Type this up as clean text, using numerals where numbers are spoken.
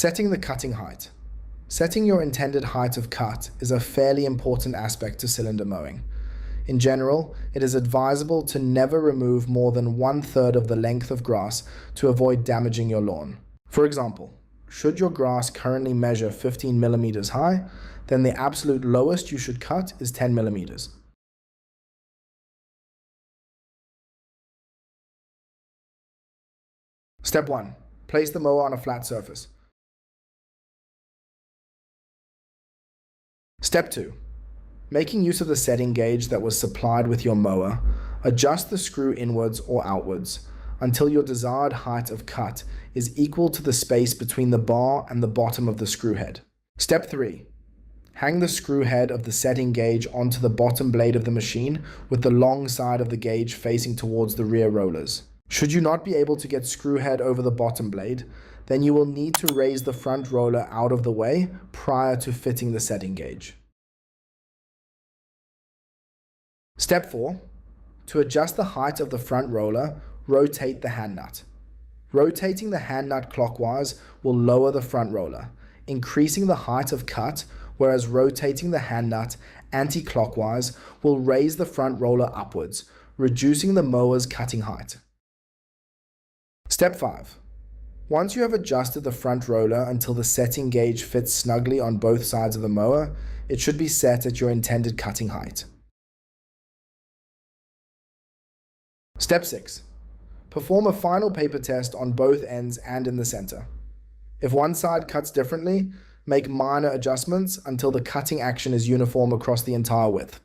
Setting the cutting height. Setting your intended height of cut is a fairly important aspect to cylinder mowing. In general, it is advisable to never remove more than 1/3 of the length of grass to avoid damaging your lawn. For example, should your grass currently measure 15 millimeters high, then the absolute lowest you should cut is 10 millimeters. Step 1. Place the mower on a flat surface. Step 2. Making use of the setting gauge that was supplied with your mower, adjust the screw inwards or outwards until your desired height of cut is equal to the space between the bar and the bottom of the screw head. Step 3. Hang the screw head of the setting gauge onto the bottom blade of the machine with the long side of the gauge facing towards the rear rollers. Should you not be able to get screw head over the bottom blade, then you will need to raise the front roller out of the way prior to fitting the setting gauge. Step 4. To adjust the height of the front roller, rotate the hand nut. Rotating the hand nut clockwise will lower the front roller, increasing the height of cut, whereas rotating the hand nut anti-clockwise will raise the front roller upwards, reducing the mower's cutting height. Step 5. Once you have adjusted the front roller until the setting gauge fits snugly on both sides of the mower, it should be set at your intended cutting height. Step 6. Perform a final paper test on both ends and in the center. If one side cuts differently, make minor adjustments until the cutting action is uniform across the entire width.